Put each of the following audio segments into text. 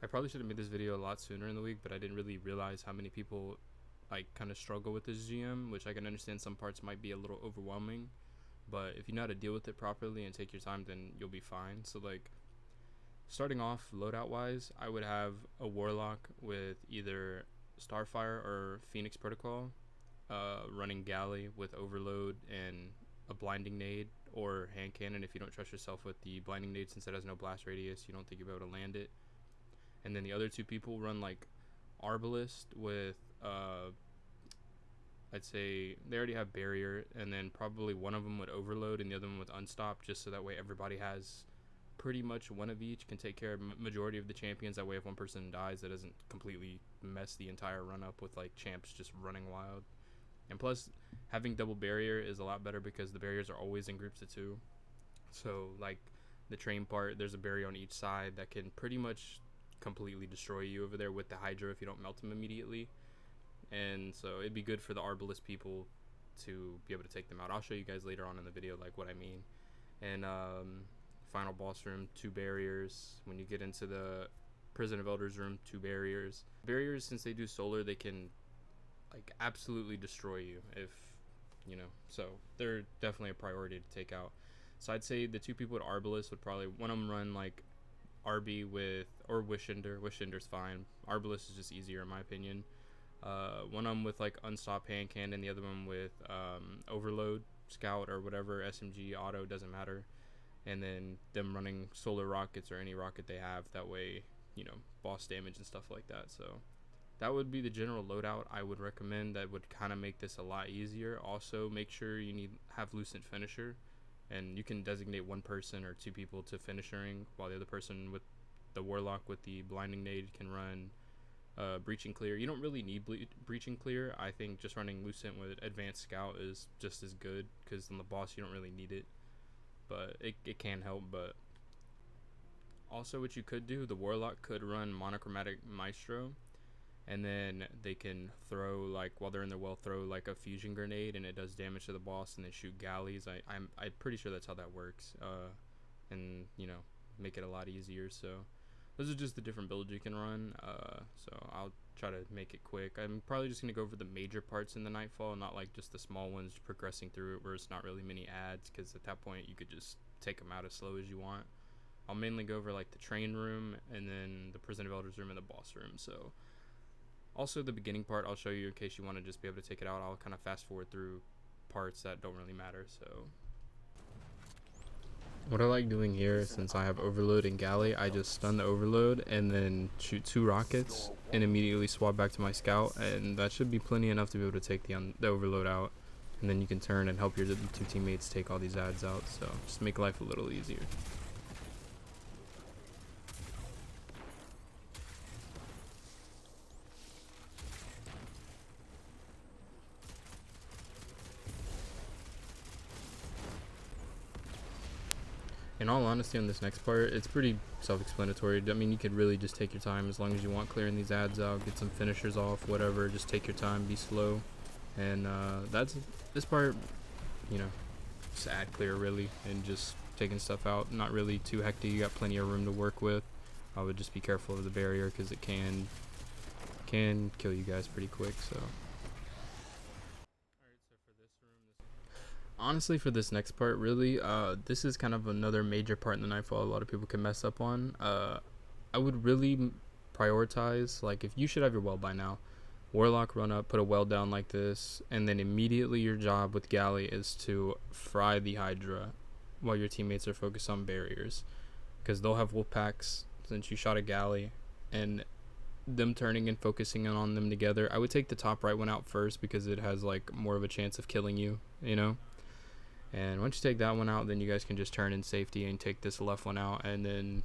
I probably should have made this video a lot sooner in the week, but I didn't really realize how many people like kind of struggle with this GM, which I can understand some parts might be a little overwhelming, but if you know how to deal with it properly and take your time, then you'll be fine. So like starting off loadout wise, I would have a warlock with either Starfire or Phoenix Protocol, running galley with overload and a blinding nade or hand cannon if you don't trust yourself with the blinding nade, since it has no blast radius you don't think you'll be able to land it. And then the other two people run like arbalist with I'd say they already have barrier, and then probably one of them would overload and the other one with unstop, just so that way everybody has pretty much one of each, can take care of majority of the champions. That way if one person dies, that doesn't completely mess the entire run up with like champs just running wild. And plus, having double barrier is a lot better because the barriers are always in groups of two. So like the train part, there's a barrier on each side that can pretty much completely destroy you over there with the Hydra if you don't melt them immediately. And so it'd be good for the arbalist people to be able to take them out. I'll show you guys later on in the video like what I mean. And final boss room, 2 barriers. When you get into the prison of elders room, 2 barriers. Barriers, since they do solar, they can like absolutely destroy you if you know, so they're definitely a priority to take out. So I'd say the 2 people with arbalist would probably, one of them run like RB with, or Wishinder. Wishinder's fine. Arbalist is just easier in my opinion. One of them with like unstop hand cannon, the other one with overload scout or whatever, SMG auto, doesn't matter. And then them running solar rockets or any rocket they have, that way, you know, boss damage and stuff like that. So that would be the general loadout I would recommend. That would kind of make this a lot easier. Also, make sure you have Lucent Finisher, and you can designate one person or 2 people to finishing, while the other person with the warlock with the blinding nade can run breaching clear. You don't really need breaching clear. I think just running Lucent with advanced scout is just as good, because on the boss you don't really need it, but it can help. But also what you could do, the warlock could run monochromatic maestro, and then they can throw, like while they're in their well, throw like a fusion grenade and it does damage to the boss, and then shoot galleys. I'm pretty sure that's how that works, and you know, make it a lot easier. So those are just the different builds you can run. So I'll try to make it quick. I'm probably just gonna go over the major parts in the Nightfall, not like just the small ones, progressing through it where it's not really many ads, because at that point you could just take them out as slow as you want. I'll mainly go over like the train room, and then the prison of elders room, and the boss room. So also the beginning part I'll show you in case you want to just be able to take it out. I'll kind of fast forward through parts that don't really matter. So what I like doing here, since I have overload and galley, I just stun the overload and then shoot 2 rockets and immediately swap back to my scout, and that should be plenty enough to be able to take the overload out. And then you can turn and help your 2 teammates take all these ads out. So just make life a little easier. In all honesty, on this next part, it's pretty self-explanatory. I mean, you could really just take your time as long as you want clearing these ads out, get some finishers off, whatever. Just take your time, be slow. And that's this part, you know, just ad clear really, and just taking stuff out. Not really too hectic. You got plenty of room to work with. I would just be careful of the barrier, because it can kill you guys pretty quick. So honestly, for this next part, really, this is kind of another major part in the Nightfall a lot of people can mess up on. I would really prioritize, like, if you should have your well by now, warlock run up, put a well down like this, and then immediately your job with galley is to fry the Hydra while your teammates are focused on barriers, because they'll have wolf packs since you shot a galley, and them turning and focusing on them together. I would take the top right one out first, because it has like more of a chance of killing you, you know. And once you take that one out, then you guys can just turn in safety and take this left one out, and then,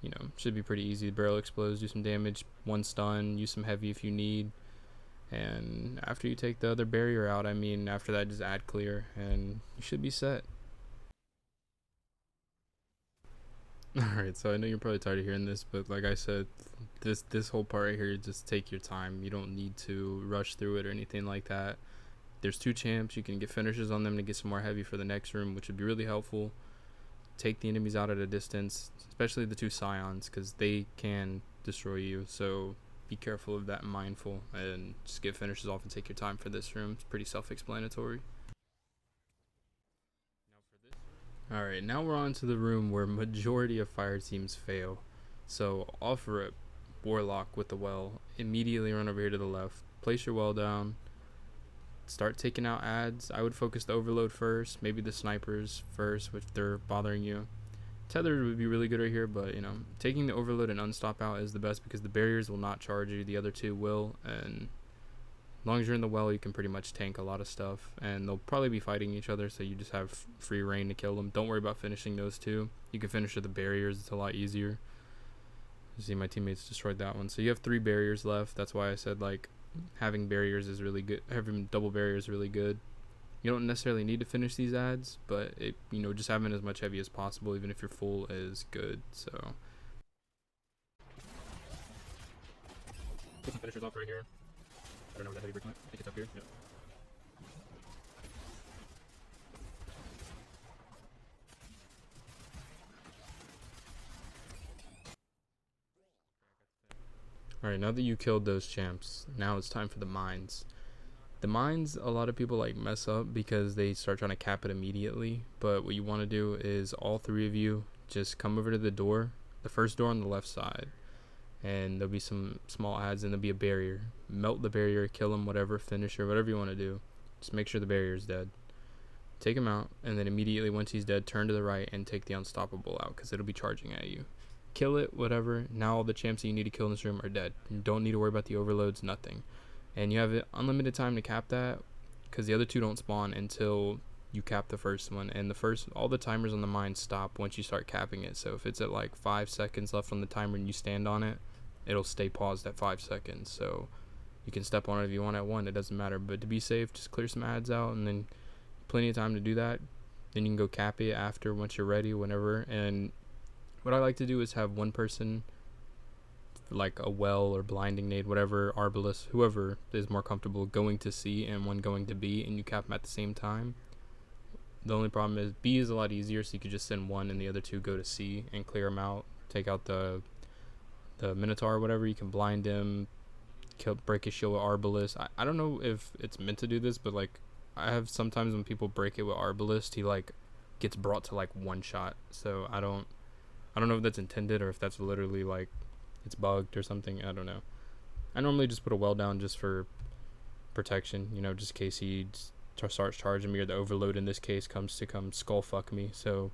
you know, should be pretty easy. Barrel explodes, do some damage, 1 stun, use some heavy if you need. And after you take the other barrier out, I mean, after that, just add clear, and you should be set. Alright, so I know you're probably tired of hearing this, but like I said, this whole part right here, just take your time. You don't need to rush through it or anything like that. There's 2 champs, you can get finishers on them to get some more heavy for the next room, which would be really helpful. take the enemies out at a distance, especially the 2 scions, because they can destroy you. So be careful of that and mindful, and just get finishes off and take your time for this room. It's pretty self-explanatory. Alright, now we're on to the room where majority of fire teams fail. So offer it, Warlock with the well. Immediately run over here to the left. Place your well down. Start taking out ads. I would focus the overload first, maybe the snipers first if they're bothering you. Tethered would be really good right here, but you know, taking the overload and unstop out is the best because the barriers will not charge you, the other 2 will, and as long as you're in the well, you can pretty much tank a lot of stuff, and they'll probably be fighting each other, so you just have free reign to kill them. Don't worry about finishing those 2. You can finish with the barriers, it's a lot easier. You see my teammates destroyed that one. So you have 3 barriers left. That's why I said like having barriers is really good. Having double barriers is really good. You don't necessarily need to finish these ads, but it, you know, just having as much heavy as possible, even if you're full, is good. So put some finishers off right here. I don't know what that heavy brick might. I think it's up here. Yep. Alright, now that you killed those champs, now it's time for the mines. The mines, a lot of people like mess up because they start trying to cap it immediately, but what you want to do is all 3 of you just come over to the door, the first door on the left side, and there'll be some small ads and there'll be a barrier. Melt the barrier, kill him, whatever, finisher, whatever you want to do. Just make sure the barrier is dead. Take him out, and then immediately once he's dead, turn to the right and take the unstoppable out because it'll be charging at you. Kill it, whatever. Now all the champs that you need to kill in this room are dead. You don't need to worry about the overloads, nothing. And you have unlimited time to cap that because the other 2 don't spawn until you cap the first one. And all the timers on the mine stop once you start capping it. So if it's at like 5 seconds left on the timer and you stand on it, it'll stay paused at 5 seconds. So you can step on it if you want at 1, it doesn't matter. But to be safe, just clear some ads out and then plenty of time to do that. Then you can go cap it after once you're ready, whenever. And what I like to do is have one person, like a well or blinding nade, whatever, arbalist, whoever is more comfortable, going to C and one going to B, and you cap them at the same time. The only problem is B is a lot easier, so you could just send one and the other 2 go to C and clear them out. Take out the Minotaur or whatever. You can blind him, break his shield with arbalist. I don't know if it's meant to do this, but like I have sometimes when people break it with arbalist, he like gets brought to like 1 shot. So I don't know if that's intended or if that's literally like it's bugged or something. I don't know. I normally just put a well down just for protection, you know, just in case he starts charging me, or the overload in this case comes to skull fuck me. So,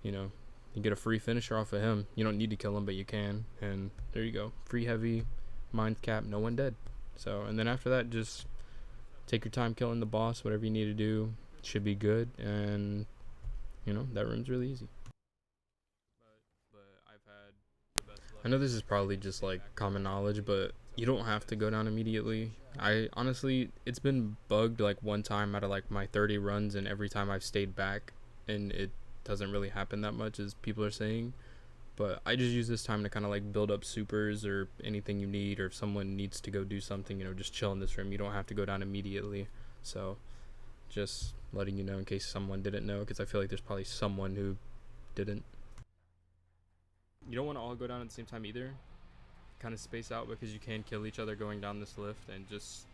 you know, you get a free finisher off of him. You don't need to kill him, but you can. And there you go. Free heavy, mind cap, no one dead. So, and then after that, just take your time killing the boss, whatever you need to do. Should be good. And, you know, that room's really easy. I know this is probably just like common knowledge, but you don't have to go down immediately. I honestly, it's been bugged like 1 time out of like my 30 runs, and every time I've stayed back, and it doesn't really happen that much as people are saying. But I just use this time to kind of like build up supers or anything you need, or if someone needs to go do something, you know, just chill in this room. You don't have to go down immediately. So just letting you know in case someone didn't know, because I feel like there's probably someone who didn't. You don't want to all go down at the same time either. Kind of space out, because you can kill each other going down this lift, and just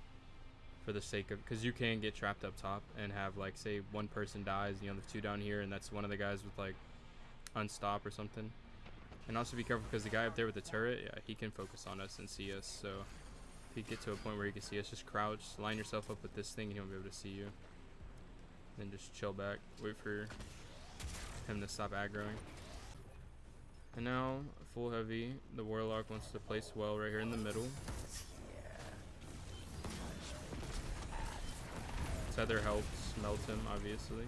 for the sake of, because you can get trapped up top and have like, say 1 person dies, you know, there's 2 down here, and that's one of the guys with like unstop or something. And also be careful, because the guy up there with the turret, yeah, he can focus on us and see us. So if you get to a point where you can see us, just crouch, line yourself up with this thing, and he won't be able to see you. Then just chill back, wait for him to stop aggroing. And now, full heavy, the Warlock wants to place well right here in the middle. Tether helps melt him, obviously.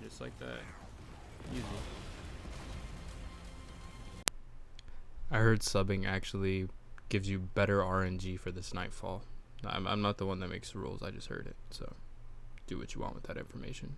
Just like that. Easy. I heard subbing actually gives you better RNG for this Nightfall. I'm not the one that makes the rules, I just heard it, so do what you want with that information.